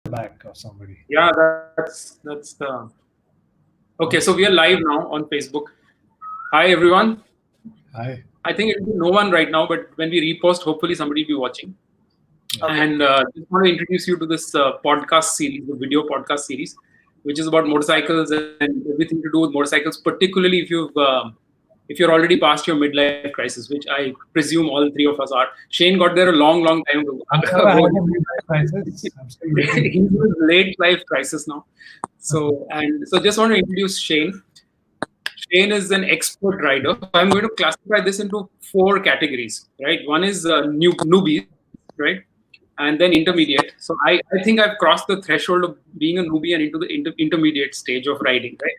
back or somebody. Yeah, that's the okay. So we are live now on Facebook. Hi everyone. Hi. I think it will be no one right now, but when we repost, hopefully somebody will be watching. Yeah. Okay. And just want to introduce you to this podcast series, the video podcast series, which is about motorcycles and everything to do with motorcycles. Particularly if you're already past your midlife crisis, which I presume all three of us are. Shane got there a long time I've never ago. had a midlife crisis. I'm still waiting. He's in his late life crisis now. So just want to introduce Shane. Shane is an expert rider. So I'm going to classify this into four categories, right? One is newbies, right? And then intermediate. So I think I've crossed the threshold of being a newbie and into the intermediate stage of riding, right?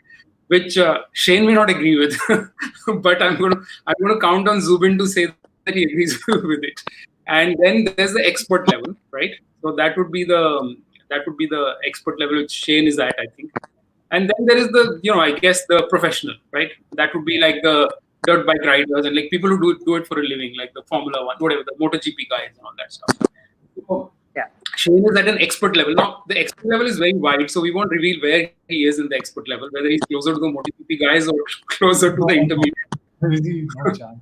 Which Shane may not agree with, but I'm going to count on Zubin to say that he agrees with it. And then there's the expert level, right? So that would be the expert level which Shane is at, I think. And then there is I guess the professional, right? That would be like the dirt bike riders and like people who do it for a living, like the Formula One, whatever, the MotoGP guys and all that stuff. So Yeah. Shane is at an expert level. Now, the expert level is very wide, so we won't reveal where he is in the expert level, whether he's closer to the MotoGP guys or closer to the No, intermediate. really, no chance.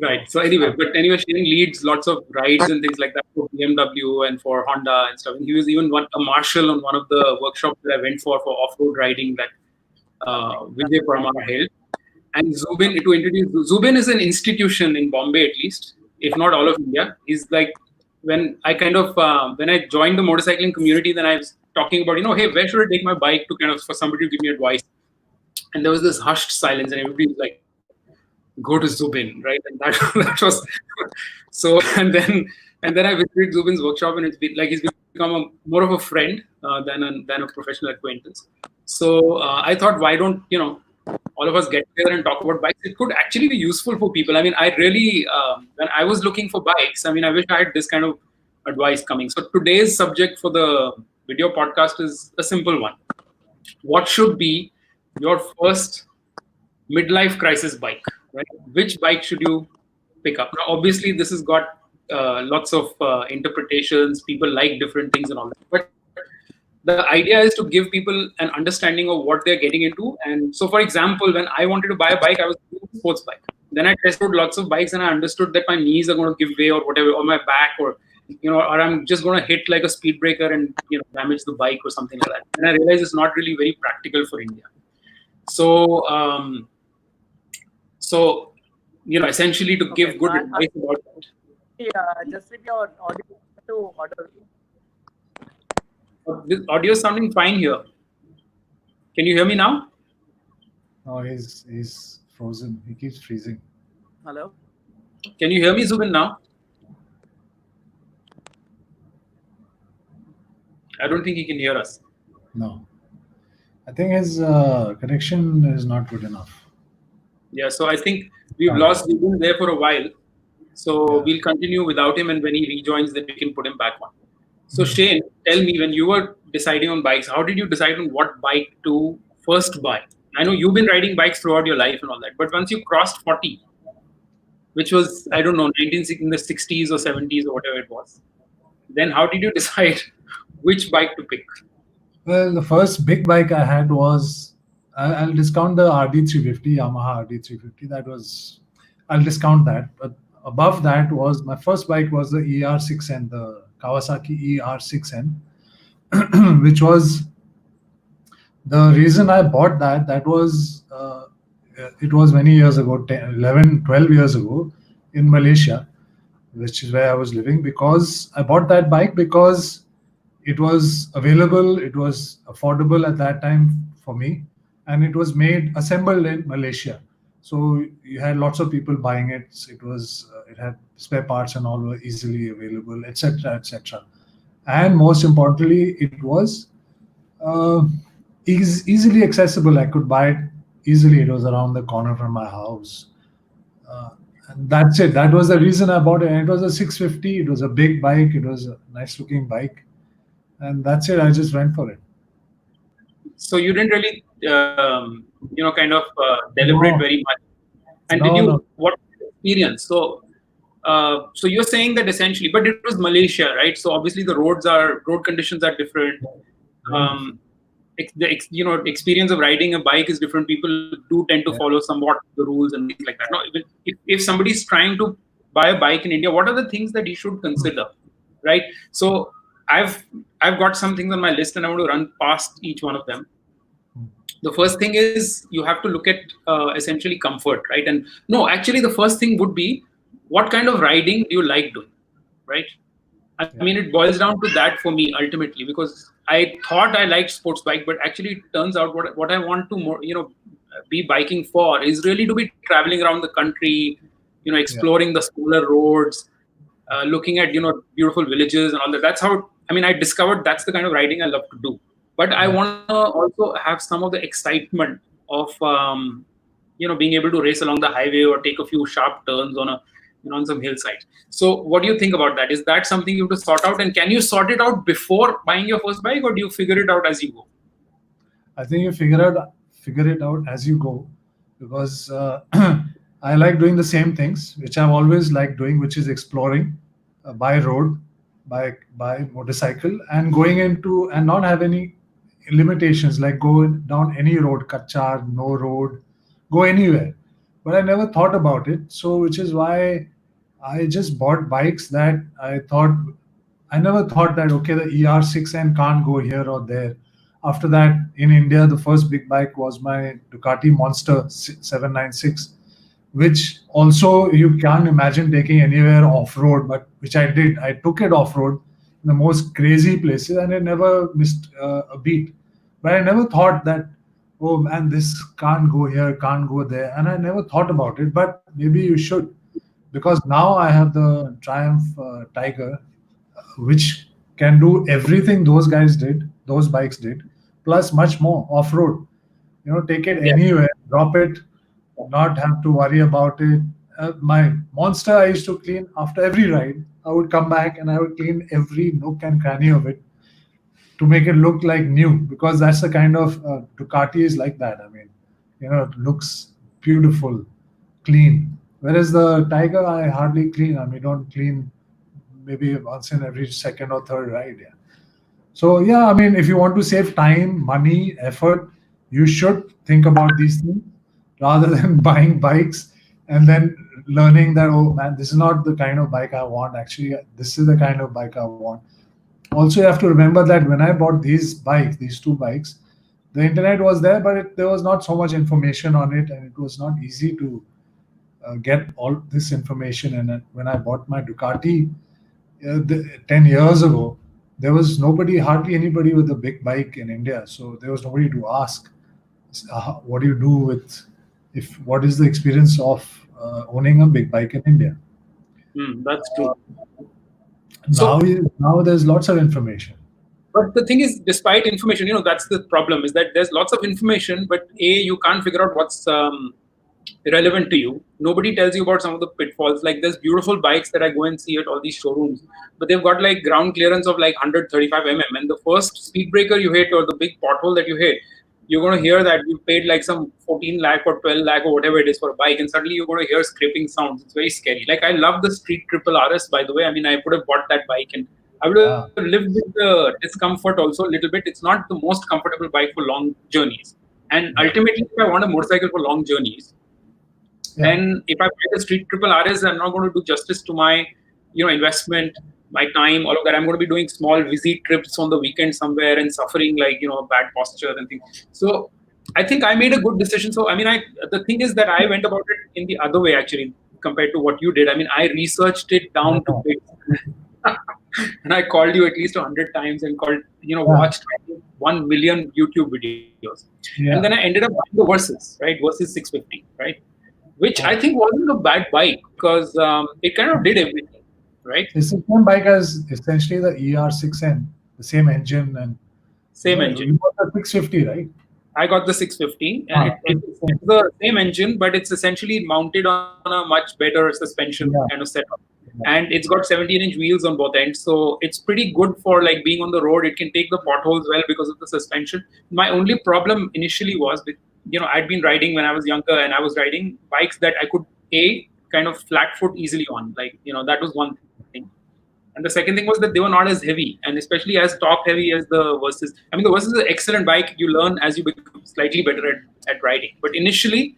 Right. So anyway, Shane leads lots of rides and things like that for BMW and for Honda and stuff. And he was even a marshal on one of the workshops that I went for off-road riding that Vijay Paramar held. And Zubin, to introduce Zubin is an institution in Bombay at least, if not all of India. He's like when I joined the motorcycling community, then I was talking about hey, where should I take my bike to kind of for somebody to give me advice. And there was this hushed silence, and everybody was like, "Go to Zubin," right? And that that was so. And then I visited Zubin's workshop, and he's become more of a friend than a professional acquaintance. So I thought, why don't all of us get together and talk about bikes? It could actually be useful for people. I mean, I really when I was looking for bikes, I mean, I wish I had this kind of advice coming. So today's subject for the video podcast is a simple one. What should be your first midlife crisis bike, right? Which bike should you pick up? Now, obviously, this has got lots of interpretations. People like different things and all that. But the idea is to give people an understanding of what they're getting into. And so, for example, when I wanted to buy a bike, I was looking for a sports bike. Then I tested lots of bikes and I understood that my knees are going to give way or whatever, or my back, or or I'm just going to hit like a speed breaker and damage the bike or something like that. And I realized it's not really very practical for India. So, essentially to give Okay. good advice about that. Just with your audio to audio. This audio is sounding fine here. Can you hear me now? No, he's frozen. He keeps freezing. Hello. Can you hear me, Zubin, now? I don't think he can hear us. No, I think his connection is not good enough. Yeah, so I think we've lost Zubin there for a while. So we'll continue without him, and when he rejoins, then we can put him back on. So Shane, tell me, when you were deciding on bikes, how did you decide on what bike to first buy? I know you've been riding bikes throughout your life and all that, but once you crossed 40, which was, I don't know, in the 60s or 70s or whatever it was, then how did you decide which bike to pick? Well, the first big bike I had was I'll discount the RD350, Yamaha RD350. That was I'll discount that. But above that was my first bike was the ER6N, the Kawasaki ER6N, which was the reason I bought that. That was it was many years ago, 10, 11, 12 years ago in Malaysia, which is where I was living. Because I bought that bike because it was available, it was affordable at that time for me, and it was assembled in Malaysia. So you had lots of people buying it. It had spare parts and all were easily available, etc., etc. And most importantly, it was uh, easily accessible. I could buy it easily. It was around the corner from my house. Uh, and that's it. That was the reason I bought it. And it was a 650. It was a big bike. It was a nice looking bike. And that's it. I just went for it. So you didn't really, kind of deliberate No, very much. And did no, you, no. what was your experience? So So you're saying that essentially, but it was Malaysia, right? So obviously the road conditions are different. The experience of riding a bike is different. People do tend to follow somewhat the rules and things like that. Now, if somebody's trying to buy a bike in India, what are the things that he should consider, right? So I've got some things on my list, and I want to run past each one of them. The first thing is you have to look at essentially comfort, right? And no, actually, the first thing would be what kind of riding do you like doing, right? I mean, it boils down to that for me ultimately, because I thought I liked sports bike, but actually it turns out what I want to more, be biking for is really to be traveling around the country, exploring the smaller roads, looking at, beautiful villages and all that. That's how, I discovered that's the kind of riding I love to do. But I want to also have some of the excitement of, being able to race along the highway or take a few sharp turns on some hillside. So what do you think about that? Is that something you have to sort out? And can you sort it out before buying your first bike, or do you figure it out as you go? I think you figure it out as you go, because I like doing the same things, which I've always liked doing, which is exploring by road, by motorcycle, and going into and not have any limitations, like go down any road, kachar, no road, go anywhere. But I never thought about it. So which is why I just bought bikes that I never thought that, okay, the ER6N can't go here or there. After that, in India, the first big bike was my Ducati Monster 796, which also you can't imagine taking anywhere off-road, but which I did. I took it off-road in the most crazy places, and it never missed a beat. But I never thought that, oh man, this can't go here, can't go there. And I never thought about it, but maybe you should. Because now I have the Triumph Tiger, which can do everything those bikes did, plus much more off-road. Take it anywhere, drop it, not have to worry about it. My Monster I used to clean after every ride. I would come back and I would clean every nook and cranny of it to make it look like new, because that's the kind of Ducati is like that. It looks beautiful, clean. Whereas the Tiger, I hardly clean. Don't clean maybe once in every second or third ride. Yeah. So yeah, if you want to save time, money, effort, you should think about these things rather than buying bikes and then learning that, oh man, this is not the kind of bike I want. Actually, this is the kind of bike I want. Also, you have to remember that when I bought these two bikes, the internet was there, but there was not so much information on it, and it was not easy to get all this information. And when I bought my Ducati 10 years ago, there was hardly anybody with a big bike in India. So there was nobody to ask, what do you do what is the experience of owning a big bike in India? That's true. Now there's lots of information. But the thing is, despite information, that's the problem, is that there's lots of information, but you can't figure out what's relevant to you. Nobody tells you about some of the pitfalls. Like there's beautiful bikes that I go and see at all these showrooms, but they've got like ground clearance of like 135 mm, and the first speed breaker you hit or the big pothole that you hit, you're going to hear that you paid like some 14 lakh or 12 lakh or whatever it is for a bike, and suddenly you're going to hear scraping sounds. It's very scary. Like I love the Street Triple RS, by the way. I would have bought that bike and I would have lived with the discomfort also a little bit. It's not the most comfortable bike for long journeys. And ultimately, if I want a motorcycle for long journeys, then if I buy the Street Triple RS, I'm not going to do justice to my, investment, my time, all of that. I'm going to be doing small visit trips on the weekend somewhere and suffering like, bad posture and things. So I think I made a good decision. So, the thing is that I went about it in the other way, actually, compared to what you did. I researched it down to bits. And I called you at least 100 times and watched 1 million YouTube videos. Yeah. And then I ended up buying the Versys, right? Versys 650, right? Which I think wasn't a bad bike because it kind of did everything, right? It's the same bike as essentially the ER6N, the same engine and same engine. You got the 650, right? I got the 650, and it's the same engine, but it's essentially mounted on a much better suspension kind of setup. And it's got 17-inch wheels on both ends, so it's pretty good for like being on the road. It can take the potholes well because of the suspension. My only problem initially was with, I'd been riding when I was younger, and I was riding bikes that I could kind of flat foot easily on. Like, that was one thing. And the second thing was that they were not as heavy, and especially as top heavy as the Versys. I mean, the Versys is an excellent bike. You learn as you become slightly better at riding. But initially,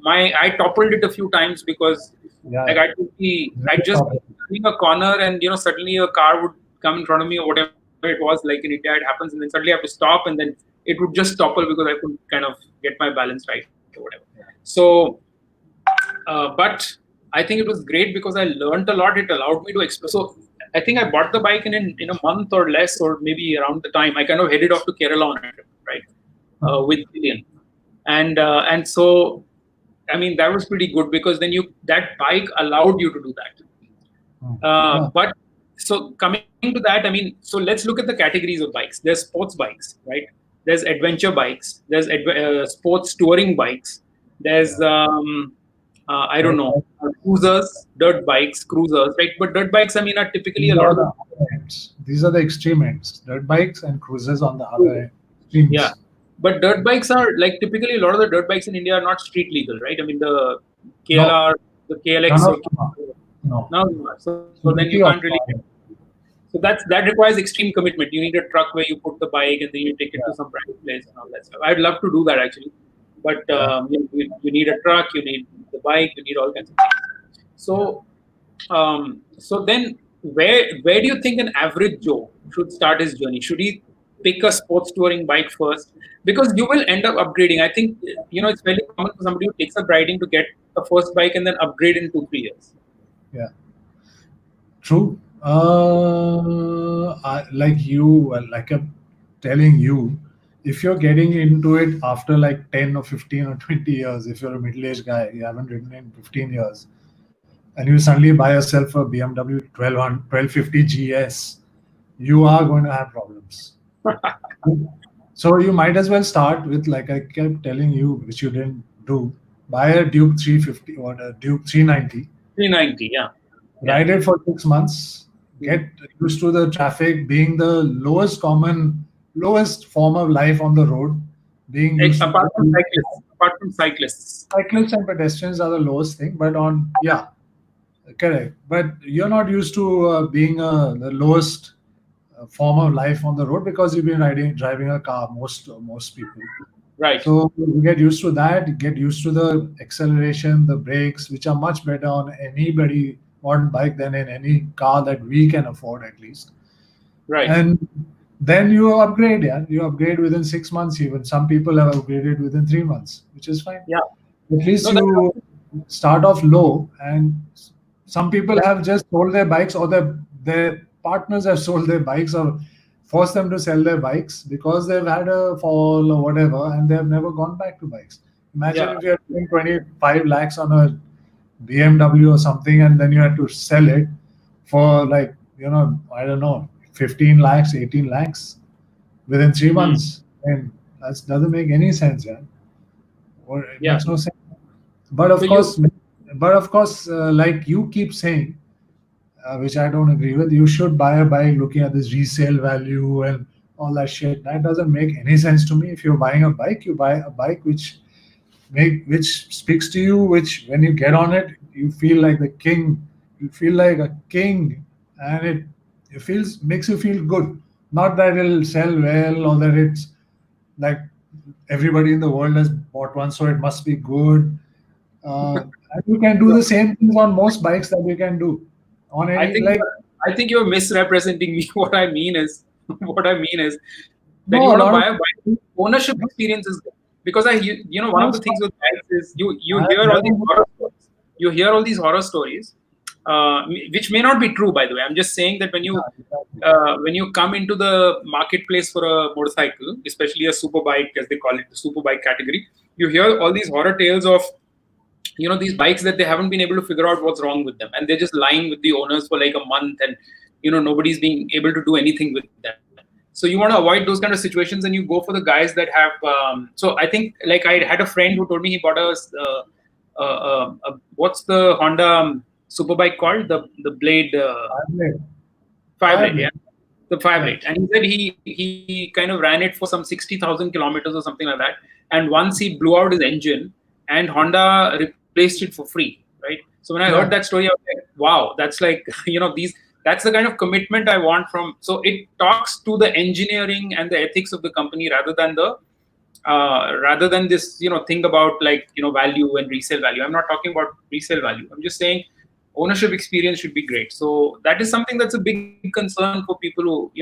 I toppled it a few times because like I just doing a corner, and suddenly a car would come in front of me or whatever it was. Like in India, it happens, and then suddenly I have to stop, and then it would just topple because I couldn't kind of get my balance right or whatever. So, but I think it was great because I learned a lot. It allowed me to explore. So I think I bought the bike in a month or less, or maybe around the time I kind of headed off to Kerala on a trip, right, with Lilian, and so I mean that was pretty good because then that bike allowed you to do that. But so coming to that, I mean, so let's look at the categories of bikes. There's sports bikes, right? There's adventure bikes. There's sports touring bikes. There's I don't know, cruisers, dirt bikes, cruisers, right? But dirt bikes, I mean, are typically a lot of ends. These are the extreme ends. Dirt bikes and cruisers on the other extremes. Yeah, but dirt bikes are like typically a lot of the dirt bikes in India are not street legal, right? I mean, the KLR, the KLX. No. So then you can't really. So that requires extreme commitment. You need a truck where you put the bike and then you take it to some private place and all that stuff. I'd love to do that actually, but you need a truck, you need the bike, you need all kinds of things. So, so then where do you think an average Joe should start his journey? Should he pick a sports touring bike first? Because you will end up upgrading. I think it's very common for somebody who takes up riding to get a first bike and then upgrade in 2-3 years. Yeah, true. Like I'm telling you, if you're getting into it after like 10 or 15 or 20 years, if you're a middle-aged guy, you haven't ridden in 15 years, and you suddenly buy yourself a BMW 1250 GS, you are going to have problems. So you might as well start with, like I kept telling you, which you didn't do, buy a Duke 350 or a Duke 390. 390, yeah. Ride it for 6 months. Get used to the traffic being the lowest form of life on the road. Being apart from cyclists. Cyclists and pedestrians are the lowest thing, but correct. But you're not used to being the lowest form of life on the road because you've been driving a car. Most people. Right. So you get used to that. Get used to the acceleration, the brakes, which are much better on anybody modern bike than in any car that we can afford, at least. Right. And then you upgrade. Yeah, you upgrade within 6 months. Even some people have upgraded within 3 months, which is fine. Yeah. At least you start off low, and some people have just sold their bikes, or their partners have sold their bikes or forced them to sell their bikes because they've had a fall or whatever, and they've never gone back to bikes. Imagine if you're paying 25 lakhs on a BMW or something, and then you had to sell it for like, I don't know, 15 lakhs, 18 lakhs within 3 months. And that doesn't make any sense, Or it makes no sense. But of course, like you keep saying, which I don't agree with, you should buy a bike looking at this resale value and all that shit. That doesn't make any sense to me. If you're buying a bike, you buy a bike which speaks to you, which when you get on it, you feel like the king. You feel like a king, and it makes you feel good. Not that it'll sell well or that it's like everybody in the world has bought one, so it must be good. And you can do the same things on most bikes that you can do on any. I think you're misrepresenting me. What I mean is that you want to buy a bike. Ownership experience is good. Because one of the things with bikes is you hear all these horror stories. You hear all these horror stories, which may not be true, by the way. I'm just saying that when you come into the marketplace for a motorcycle, especially a super bike, as they call it, the super bike category, you hear all these horror tales of these bikes that they haven't been able to figure out what's wrong with them, and they're just lying with the owners for like a month, and nobody's being able to do anything with them. So you want to avoid those kind of situations, and you go for the guys that have. So I think, like, I had a friend who told me he bought what's the Honda superbike called? The Blade. Five Blade, yeah, the Five Blade. And he said he kind of ran it for some 60,000 kilometers or something like that. And once he blew out his engine, and Honda replaced it for free, right? So when I heard that story, I was like, wow, that's like, that's the kind of commitment I want from. So it talks to the engineering and the ethics of the company rather than this, thing about like, value and resale value. I'm not talking about resale value. I'm just saying ownership experience should be great. So that is something that's a big concern for people who,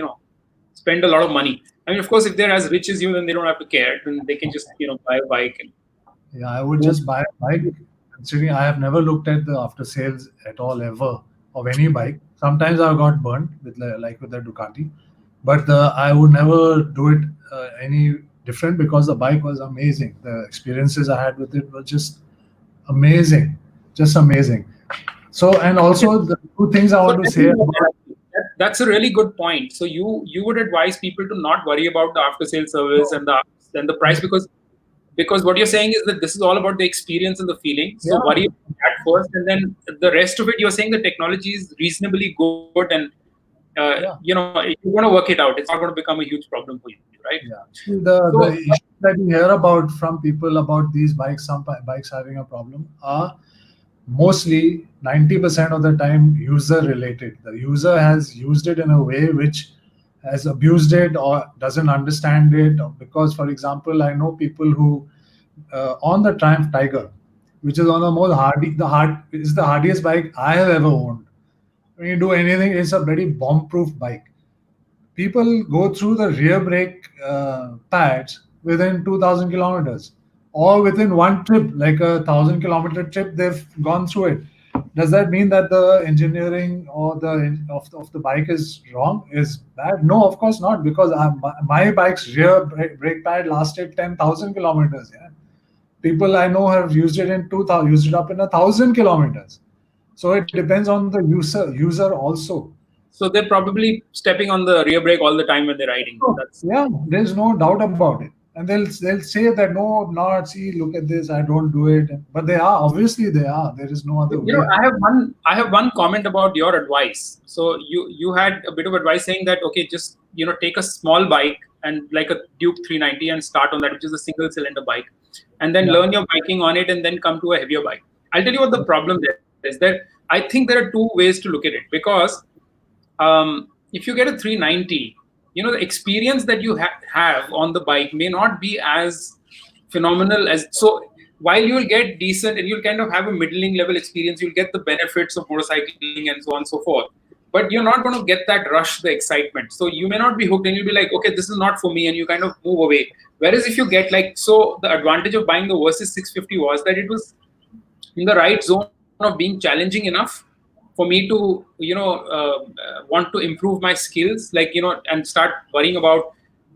spend a lot of money. I mean, of course, if they're as rich as you, then they don't have to care. Then they can just, buy a bike. Yeah, I would just buy a bike. Considering I have never looked at the after sales at all ever of any bike. Sometimes I've got burnt with with the Ducati, but I would never do it any different because the bike was amazing. The experiences I had with it were just amazing, just amazing. So, and also the two things I want to say. That's a really good point. So you would advise people to not worry about the after sale service and the price because what you're saying is that this is all about the experience and the feeling. So worry about that first, and then the rest of it, you're saying the technology is reasonably good, and you're going to work it out. It's not going to become a huge problem for you, right? Yeah. The issues that you hear about from people about these bikes, some bikes having a problem, are mostly 90% of the time user related. The user has used it in a way which has abused it or doesn't understand it. Because, for example, I know people who on the Triumph Tiger, which is one of the most is the hardiest bike I have ever owned. When you do anything, it's a very bomb-proof bike. People go through the rear brake pads within 2,000 kilometers, or within one trip, like a 1,000-kilometer trip, they've gone through it. Does that mean that the engineering or of the bike is wrong, is bad? No, of course not, because my bike's rear brake pad lasted 10,000 kilometers. Yeah, people I know have used it in 2,000, used it up in 1,000 kilometers. So it depends on the user also. So they're probably stepping on the rear brake all the time when they're riding. Yeah, there's no doubt about it. And they'll say that no, see, look at this, I don't do it. But they are, obviously they are. There is no other way. I have one comment about your advice. So you had a bit of advice saying that, okay, just take a small bike and like a Duke 390 and start on that, which is a single cylinder bike, and then learn your biking on it and then come to a heavier bike. I'll tell you what the problem there is. That I think there are two ways to look at it, because if you get a 390, the experience that you have on the bike may not be as phenomenal as. So while you'll get decent and you'll kind of have a middling level experience, you'll get the benefits of motorcycling and so on and so forth. But you're not going to get that rush, the excitement. So you may not be hooked and you'll be like, okay, this is not for me, and you kind of move away. Whereas if you get the advantage of buying the Versys 650 was that it was in the right zone of being challenging enough for me to, want to improve my skills, and start worrying about,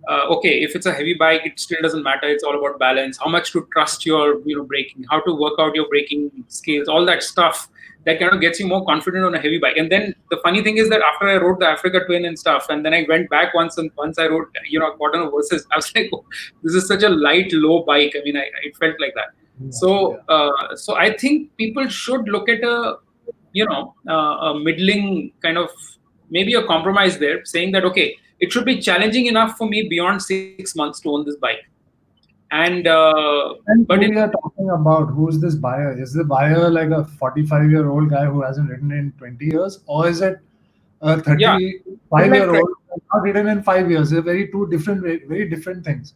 okay, if it's a heavy bike, it still doesn't matter. It's all about balance, how much to trust your, braking, how to work out your braking skills, all that stuff that kind of gets you more confident on a heavy bike. And then the funny thing is that after I rode the Africa Twin and stuff, and then I went back once I rode, got on a Versys, I was like, oh, this is such a light, low bike. I mean, it felt like that. Yeah. So I think people should look at a middling kind of, maybe a compromise there, saying that, okay, it should be challenging enough for me beyond 6 months to own this bike. And but we are talking about, who's this buyer? Is the buyer like a 45-year-old guy who hasn't ridden in 20 years, or is it a 35-year-old who has not ridden in 5 years? They're very different things.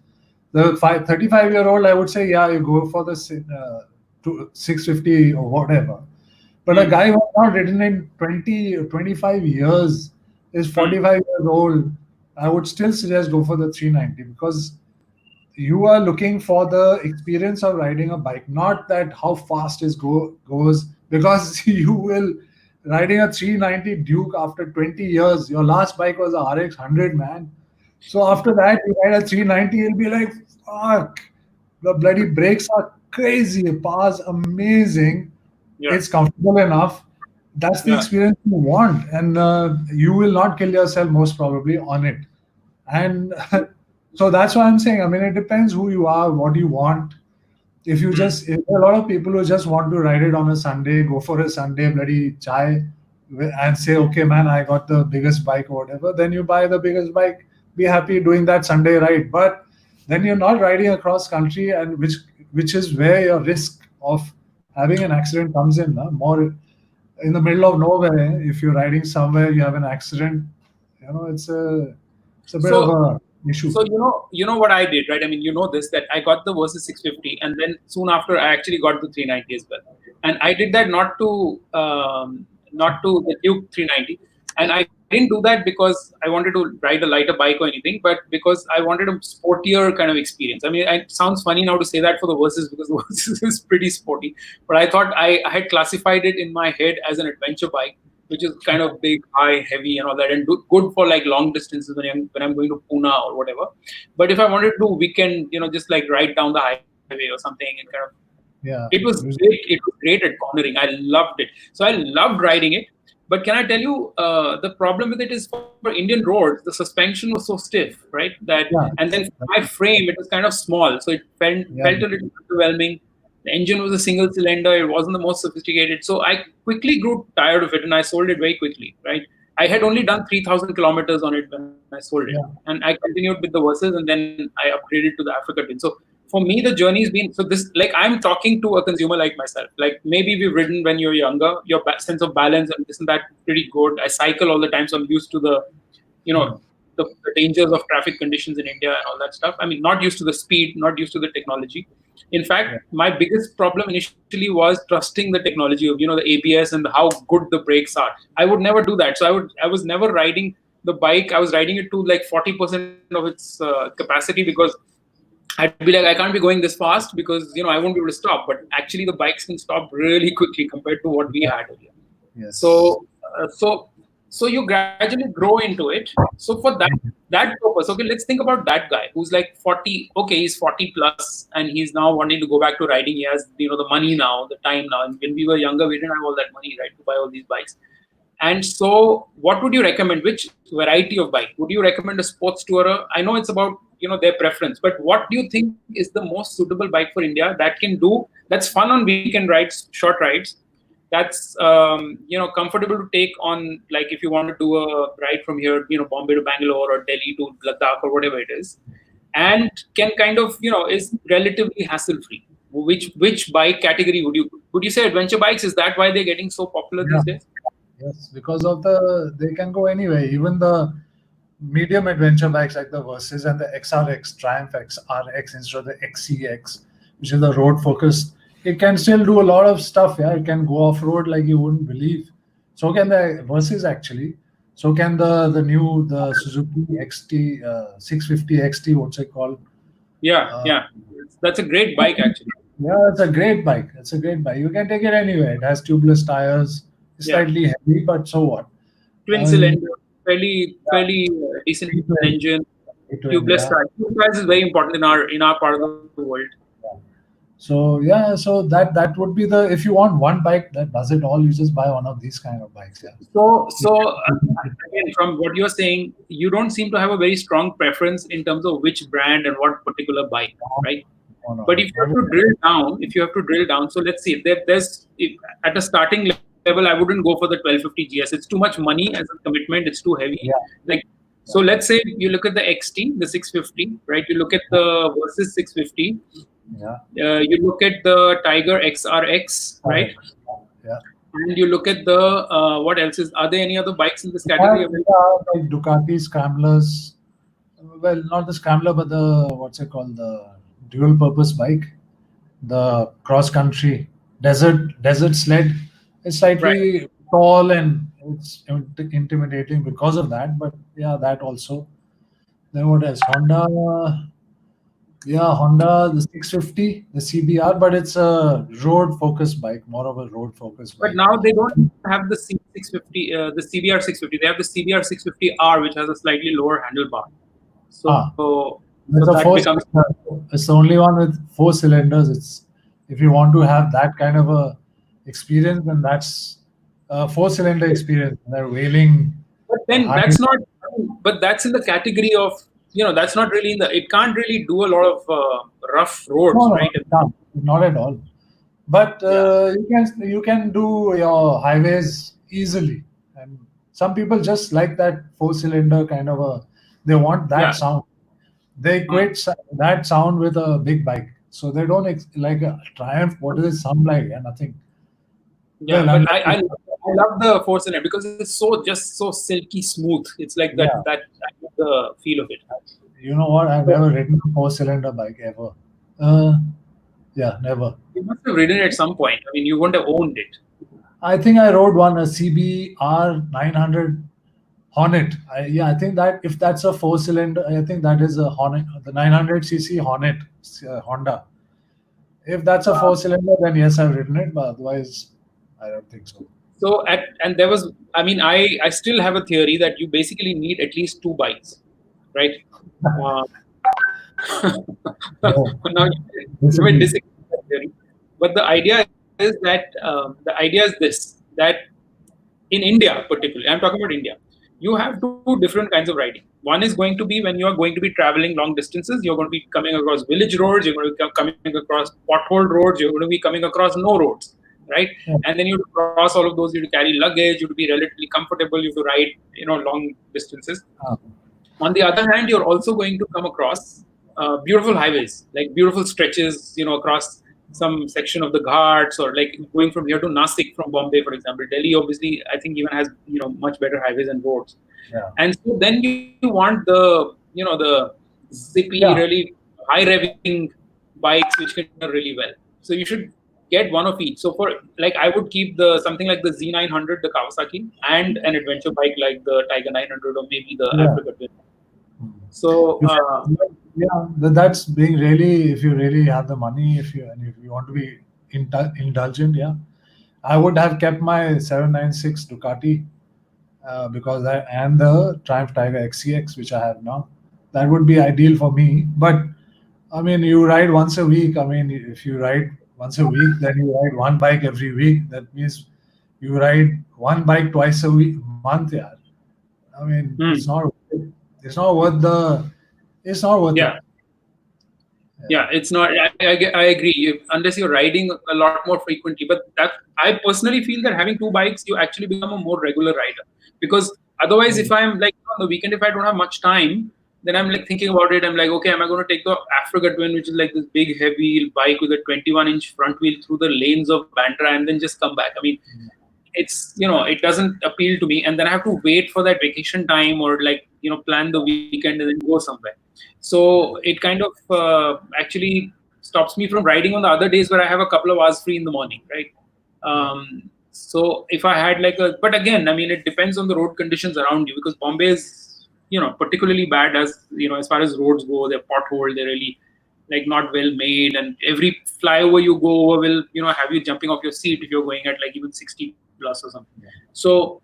The 35-year-old, I would say, yeah, you go for the 650 or whatever. But a guy who has not ridden in 20 or 25 years is 45 years old, I would still suggest go for the 390, because you are looking for the experience of riding a bike, not that how fast it goes, because you will, riding a 390 Duke after 20 years, your last bike was a RX 100, man. So after that, you ride a 390, you'll be like, fuck, the bloody brakes are crazy, power's amazing. Yeah. It's comfortable enough. That's the experience you want, and you will not kill yourself most probably on it. And so that's why I'm saying, I mean, it depends who you are, what you want. If you if there are a lot of people who just want to ride it on a Sunday, go for a Sunday bloody chai and say, okay, man, I got the biggest bike or whatever, then you buy the biggest bike, be happy doing that Sunday ride. But then you're not riding across country, and which is where your risk of having an accident comes in, more in the middle of nowhere. If you're riding somewhere, you have an accident. It's a bit of So a issue. So you know what I did, right? I mean, you know this, that I got the Versys 650, and then soon after I actually got the 390 as well. And I did that not to the Duke 390, and I didn't do that because I wanted to ride a lighter bike or anything, but because I wanted a sportier kind of experience. I mean, it sounds funny now to say that for the Versys because the Versys is pretty sporty, but I thought I had classified it in my head as an adventure bike, which is kind of big, high, heavy, and all that, and good for like long distances when I'm going to Pune or whatever. But if I wanted to do weekend, just like ride down the highway or something, and kind of, Yeah, it was great. It was great at cornering. I loved it. So I loved riding it. But can I tell you, the problem with it is for Indian roads, the suspension was so stiff, right? And then my frame, it was kind of small, so it felt a little overwhelming. The engine was a single cylinder. It wasn't the most sophisticated. So I quickly grew tired of it and I sold it very quickly, right? I had only done 3,000 kilometers on it when I sold it. Yeah. And I continued with the Versys and then I upgraded to the Africa Twin. So for me, the journey's been, so this, like I'm talking to a consumer like myself. Like maybe we've ridden when you're younger, your sense of balance and isn't that pretty good. I cycle all the time, so I'm used to the dangers of traffic conditions in India and all that stuff. I mean, not used to the speed, not used to the technology. In fact, my biggest problem initially was trusting the technology of, the ABS and how good the brakes are. I would never do that. So I was never riding the bike. I was riding it to like 40% of its capacity because I'd be like, I can't be going this fast because, I won't be able to stop. But actually the bikes can stop really quickly compared to what we had earlier. Yes. So you gradually grow into it. So for that purpose, okay, let's think about that guy who's like 40. Okay, he's 40 plus, and he's now wanting to go back to riding. He has, the money now, the time now. And when we were younger, we didn't have all that money, right, to buy all these bikes. And so, what would you recommend? Which variety of bike would you recommend? A sports tourer? I know it's about their preference, but what do you think is the most suitable bike for India that's fun on weekend rides, short rides? That's comfortable to take on, like if you want to do a ride from here, Bombay to Bangalore or Delhi to Ladakh or whatever it is, and can kind of is relatively hassle free. Which bike category would you say adventure bikes? Is that why they're getting so popular these days? Yes, because of they can go anywhere. Even the medium adventure bikes like the Versys and the XRX, Triumph XRX instead of the XCX, which is the road focused. It can still do a lot of stuff. Yeah, it can go off road like you wouldn't believe. So can the Versys actually. So can the Suzuki XT 650 XT. What's it called? Yeah. That's a great bike actually. Yeah, it's a great bike. You can take it anywhere. It has tubeless tires. It's slightly heavy, but so what? Twin cylinder, fairly decent engine. Tubeless tires. Tubeless is very important in our part of the world. So that would be if you want one bike that does it all, you just buy one of these kind of bikes. Yeah. So again, from what you're saying, you don't seem to have a very strong preference in terms of which brand and what particular bike, right? No. But if you have to drill down, so let's see, at a starting level, I wouldn't go for the 1250 GS. It's too much money as a commitment. It's too heavy. Yeah. So let's say you look at the XT, the 650, right? You look at the Versys 650. Yeah. You look at the Tiger XRX, right? Yeah. And you look at the what else are there any other bikes in this category? Like Ducati Scramblers. Well, not the Scrambler, but the dual purpose bike, the cross country desert sled. It's slightly tall and it's intimidating because of that. But yeah, that also. Then what else? Honda, the 650, the CBR, but it's a road-focused bike, more of a road-focused bike. But now they don't have the C650, the CBR 650. They have the CBR 650R, which has a slightly lower handlebar. So it's the only one with 4 cylinders. If you want to have that kind of a experience, then that's a 4-cylinder experience. They're wailing. But then that's not. But that's in the category of that's not really it can't really do a lot of rough roads, right? Not at all. But you can do your highways easily, and some people just like that 4-cylinder they want that sound. They equate that sound with a big bike. So they don't like a Triumph. What is it? Some like nothing. Yeah, Well, but I love the 4-cylinder because it's so silky smooth. It's like that yeah. I love the feel of it. You know what? I've So never ridden a four-cylinder bike ever. Uh, yeah, never. you must have ridden it at some point. I mean, you wouldn't have owned it. I think I rode one, a CBR 900 Hornet. I think that if that's a four-cylinder, I think that is a Hornet, the 900cc Hornet, Honda. If that's a four-cylinder, then yes, I've ridden it, but otherwise, I don't think so. So and there was, I mean, I still have a theory that you basically need at least 2 bikes, right? Uh, No, now you may disagree. disagree with that theory, but the idea is this, that in India particularly, I'm talking about India, you have 2 different kinds of riding. One is going to be when you are going to be traveling long distances, you're going to be coming across village roads, you're going to be coming across pothole roads, you're going to be coming across no roads, right? Yeah. And then you cross all of those, you have to carry luggage, you have to be relatively comfortable, you have to ride, long distances. Uh, On the other hand, you're also going to come across beautiful highways, like beautiful stretches, across some section of the Ghats, or like going from here to Nasik from Bombay, for example. Delhi, obviously, I think even has much better highways and roads. yeah. And so then you want the zippy, Yeah. really high revving bikes which can do really well. So you should get one of each. So for like, I would keep something like the Z900, the Kawasaki, and an adventure bike like the Tiger 900 or maybe the Yeah. Africa Twin. So Yeah, that's being really, if you really have the money, if you want to be indulgent, yeah, I would have kept my 796 Ducati because and the Triumph Tiger XCX, which I have now. That would be ideal for me. But I mean, you ride once a week. I mean, if you ride once a week, then you ride one bike every week. That means you ride one bike twice a week, month, yeah. I mean, it's not worth the. It's not worth yeah. it. Yeah, it's not. I agree. Unless you're riding a lot more frequently, but that I personally feel that having 2 bikes, you actually become a more regular rider. Because otherwise, if I'm like on the weekend, if I don't have much time, then I'm like thinking about it. I'm like, okay, am I going to take the Africa Twin, which is like this big heavy bike with a 21-inch front wheel through the lanes of Bandra, and then just come back? I mean, it's it doesn't appeal to me, and then I have to wait for that vacation time, or like plan the weekend and then go somewhere. So it kind of actually stops me from riding on the other days where I have a couple of hours free in the morning, right? So if I had but again, I mean, it depends on the road conditions around you, because Bombay is particularly bad as as far as roads go. They're pothole, they're really like not well made, and every flyover you go over will have you jumping off your seat if you're going at like even 60 plus or something. So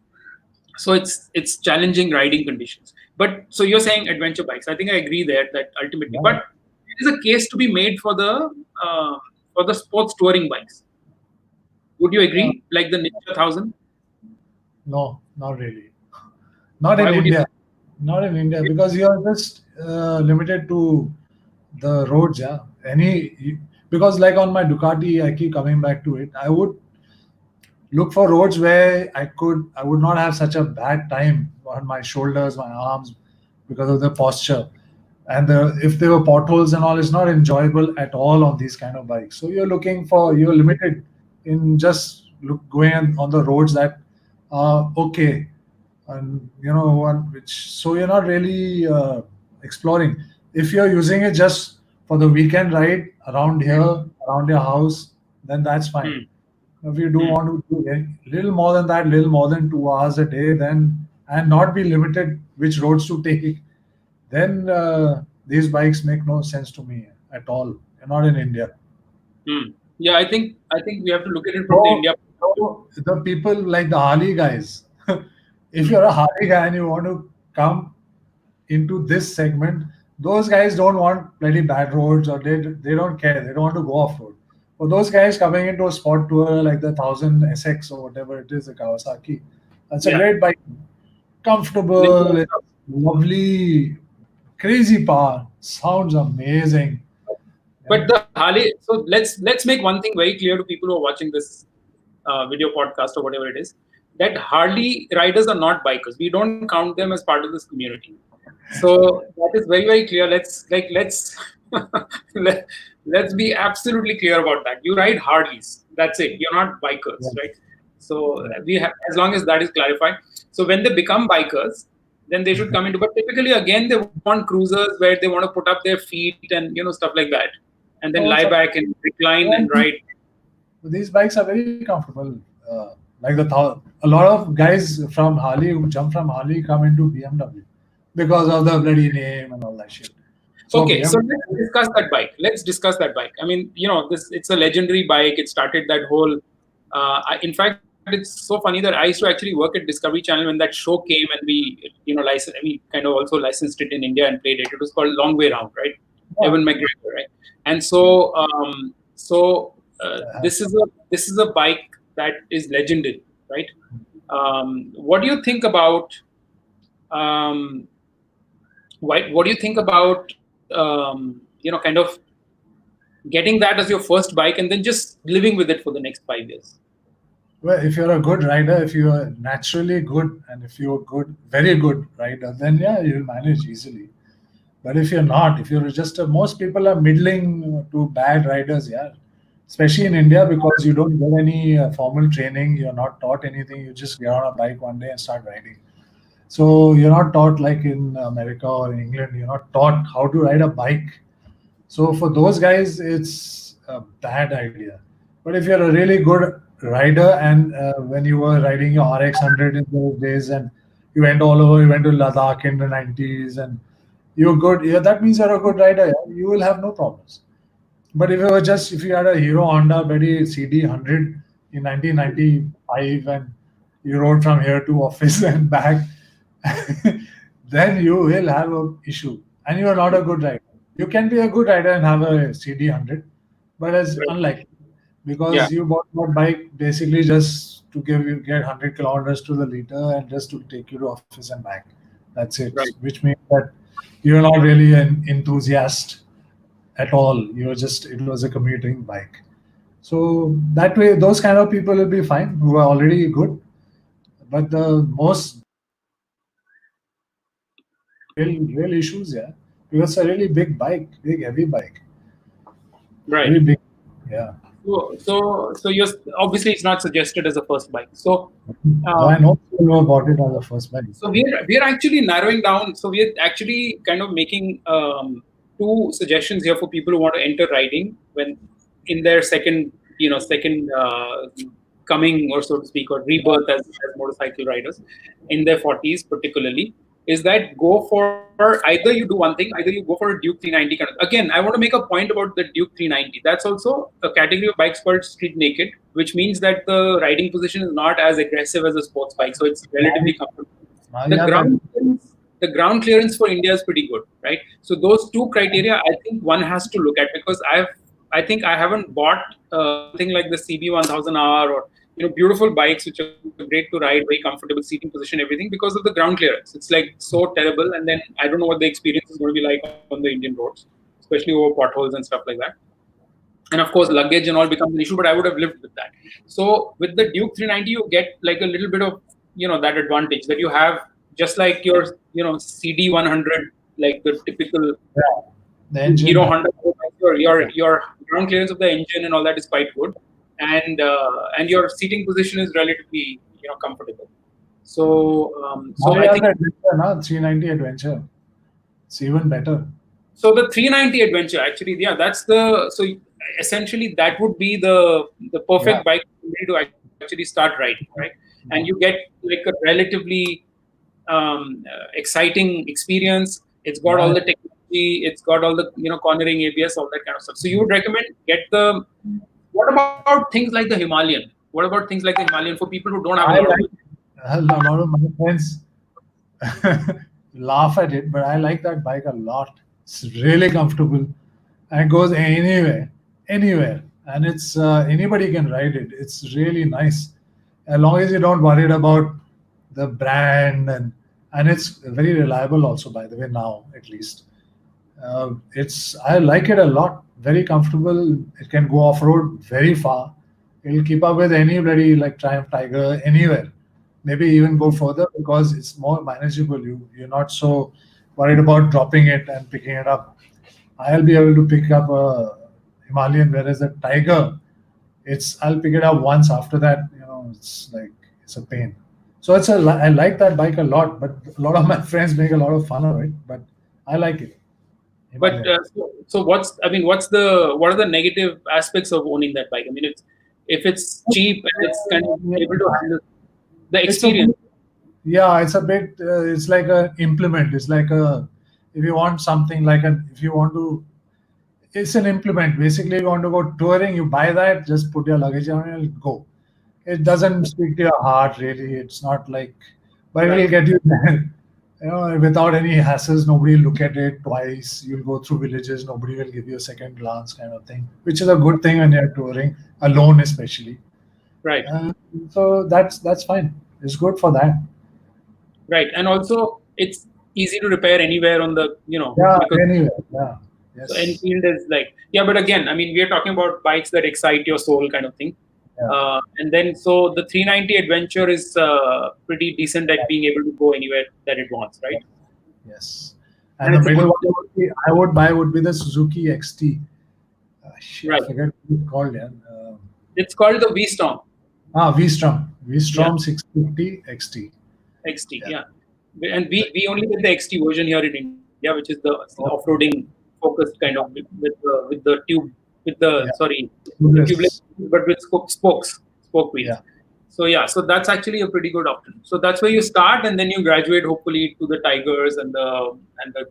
it's challenging riding conditions. But so you're saying adventure bikes. I think I agree there that ultimately, but there is a case to be made for the sports touring bikes. Would you agree? Like the Ninja 1000? No, not really. Not Why in would you? India. Not in India, because you are just limited to the roads. Yeah, because like on my Ducati, I keep coming back to it. I would look for roads where I would not have such a bad time on my shoulders, my arms, because of the posture. And if there were potholes and all, it's not enjoyable at all on these kind of bikes. So you're limited in just going on the roads that are okay, and so you're not really exploring. If you're using it just for the weekend ride around here, around your house, then that's fine. If you do want to do a little more than that, little more than 2 hours a day, then and not be limited which roads to take, then these bikes make no sense to me at all. You're not in India. Yeah, I think we have to look at it from the India. So the people like the Harley guys, if you're a Harley guy and you want to come into this segment, those guys don't want really bad roads, or they don't care. They don't want to go off road. For those guys coming into a sport tour like the 1000 SX or whatever it is, the Kawasaki, that's a great bike. Comfortable, it's lovely, crazy power, sounds amazing. But the Harley. So let's make one thing very clear to people who are watching this video podcast or whatever it is, that Harley riders are not bikers. We don't count them as part of this community. So that is very, very clear. Let's Let's be absolutely clear about that. You ride Harleys. That's it. You're not bikers, Yeah. right? So we have, as long as that is clarified. So when they become bikers, then they should come into. But typically, again, they want cruisers where they want to put up their feet and stuff like that, and then lie back and recline and ride. These bikes are very comfortable. Like a lot of guys from Harley who jump from Harley come into BMW because of the bloody name and all that shit. Okay, so let's discuss that bike. I mean, it's a legendary bike. It started that whole. In fact, it's so funny that I used to actually work at Discovery Channel when that show came, and we kind of also licensed it in India and played it. It was called Long Way Round, right? Yeah. Ewan McGregor, right? And so, this is a bike that is legendary, right? What do you think about? What do you think about kind of getting that as your first bike and then just living with it for the next 5 years? Well, if you're a good rider, if you are naturally good, and if you're good, very good rider, then yeah, you'll manage easily. But if you're not, if you're just most people are middling to bad riders, yeah. Especially in India, because you don't get any formal training, you're not taught anything. You just get on a bike one day and start riding. So you're not taught like in America or in England. You're not taught how to ride a bike. So for those guys, it's a bad idea. But if you're a really good rider, and when you were riding your RX 100 in those days, and you went all over, you went to Ladakh in the 90s, and you're good, yeah, that means you're a good rider. Yeah? You will have no problems. But if you had a Hero Honda Betty CD 100 in 1995 and you rode from here to office and back, then you will have an issue. And you are not a good rider. You can be a good rider and have a CD 100, but it's unlikely because you bought that bike basically just to get 100 kilometers to the liter and just to take you to office and back. That's it. Right. Which means that you're not really an enthusiast at all. It was a commuting bike. So that way, those kind of people will be fine who are already good. But the most real issues, yeah, because it's a really big bike, big heavy bike. Right. Really big, yeah. So you're obviously it's not suggested as a first bike. So I know people who bought it as a first bike. So we're actually narrowing down. So we're actually kind of making two suggestions here for people who want to enter riding when in their second coming, or so to speak, or rebirth as motorcycle riders in their 40s particularly, is that go for either you do one thing, either you go for a Duke 390 kind of. Again, I want to make a point about the Duke 390. That's also a category of bikes called street naked, which means that the riding position is not as aggressive as a sports bike, so it's relatively comfortable. The ground clearance for India is pretty good, right? So those two criteria, I think one has to look at, because I think I haven't bought something like the CB 1000R or beautiful bikes which are great to ride, very comfortable seating position, everything, because of the ground clearance. It's like so terrible, and then I don't know what the experience is going to be like on the Indian roads, especially over potholes and stuff like that. And of course, luggage and all becomes an issue, but I would have lived with that. So with the Duke 390, you get like a little bit of that advantage that you have, just like your CD 100, like the typical Hero Honda. Your ground clearance of the engine and all that is quite good. And your seating position is relatively comfortable. So I think 390 Adventure, it's even better. So the 390 Adventure, actually, yeah, so essentially that would be the perfect bike to actually start riding, right? And you get like a relatively exciting experience. It's got all the technology, it's got all the cornering ABS, all that kind of stuff. So you would recommend what about things like the Himalayan? What about things like the Himalayan for people who don't have a lot of my friends laugh at it, but I like that bike a lot. It's really comfortable and goes anywhere, and it's anybody can ride it. It's really nice, as long as you don't worry about the brand, and it's very reliable also, by the way, now at least. I like it a lot. Very comfortable. It can go off-road very far. It'll keep up with anybody like Triumph Tiger anywhere. Maybe even go further because it's more manageable. You're not so worried about dropping it and picking it up. I'll be able to pick up a Himalayan, whereas a Tiger, I'll pick it up once. After that, it's like it's a pain. So I like that bike a lot, but a lot of my friends make a lot of fun of it. But I like it. But Himalayan. so what are the negative aspects of owning that bike? I mean, if it's cheap and it's kind of able to handle the It's a experience. bit- yeah, it's a bit. It's like a implement. It's like if you want something like if you want to, it's an implement. Basically, you want to go touring, you buy that, just put your luggage on and go. It doesn't speak to your heart really. It's not like, but it will Right. get you there. Without any hassles. Nobody will look at it twice. You'll go through villages. Nobody will give you a second glance, kind of thing, which is a good thing when you're touring alone, especially. Right. So that's fine. It's good for that. Right. And also it's easy to repair anywhere on the, Yeah. because Anyway. Yeah. Yes. so Enfield is like, but again, I mean, we are talking about bikes that excite your soul kind of thing. Yeah. And then, so the 390 Adventure is pretty decent at being able to go anywhere that it wants, right? Yes. And And the it's a middle good- one I would buy would be the Suzuki XT. Right. I forget what it's called. Yeah. It's called the V-Storm V-Strom 650 XT. XT. Yeah. Yeah. And we only get the XT version here in India, which is the off-roading focused kind of with the tube, with the, Yeah. sorry, the tubeless, but with spoke wheels. Yeah. So that's actually a pretty good option. So that's where you start, and then you graduate hopefully to the Tigers and the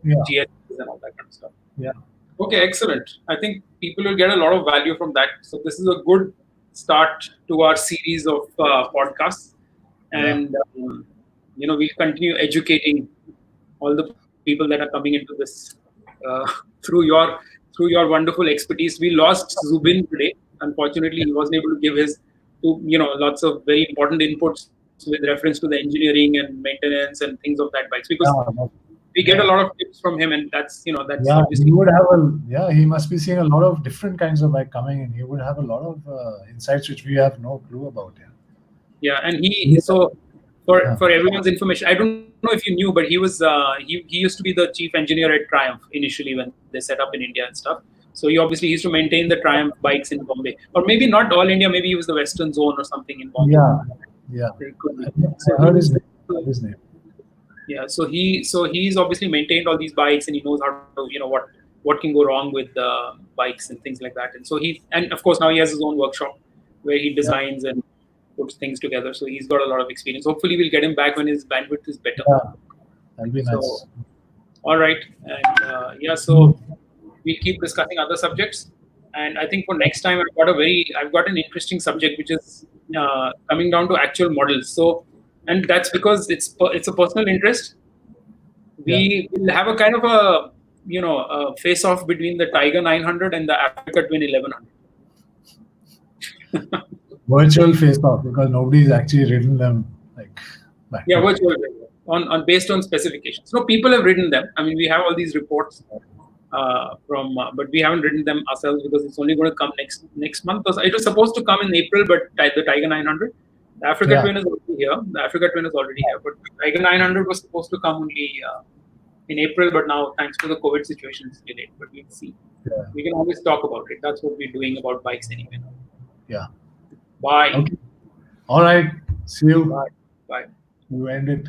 Yeah. GSs and all that kind of stuff. Yeah. Okay, excellent. I think people will get a lot of value from that. So this is a good start to our series of podcasts, and we'll continue educating all the people that are coming into this through your wonderful expertise. We lost Zubin today. Unfortunately, he wasn't able to give his lots of very important inputs with reference to the engineering and maintenance and things of that bikes, because we get a lot of tips from him, and that's obviously. He would have he must be seeing a lot of different kinds of bike coming in. He would have a lot of insights which we have no clue about. Yeah, and for everyone's information, I don't know if you knew, but he was he used to be the chief engineer at Triumph initially when they set up in India and stuff. So he obviously used to maintain the Triumph bikes in Bombay, or maybe not all India. Maybe he was the Western Zone or something in Bombay. Yeah. It could be. I heard his name. Yeah, so he's obviously maintained all these bikes, and he knows how to what can go wrong with the bikes and things like that. And so and of course now he has his own workshop where he designs and puts things together. So he's got a lot of experience. Hopefully we'll get him back when his bandwidth is better. Yeah, that'll be nice. So, all right, and so we'll keep discussing other subjects. And I think for next time I've got an interesting subject which is coming down to actual models. So, and that's because it's a personal interest. We will have a kind of a face off between the Tiger 900 and the Africa Twin 1100. Virtual face off, because nobody's actually ridden them back. Yeah, virtual on based on specifications. So people have ridden them. I mean, we have all these reports but we haven't ridden them ourselves because it's only going to come next month. It was supposed to come in April, but the Tiger 900, the Africa Twin is already here. The Africa Twin is already here, but Tiger 900 was supposed to come only in April, but now thanks to the COVID situation, it's delayed. But we'll see. Yeah. We can always talk about it. That's what we're doing about bikes anyway. Yeah. Bye. Okay. All right. See you. Bye. You end it.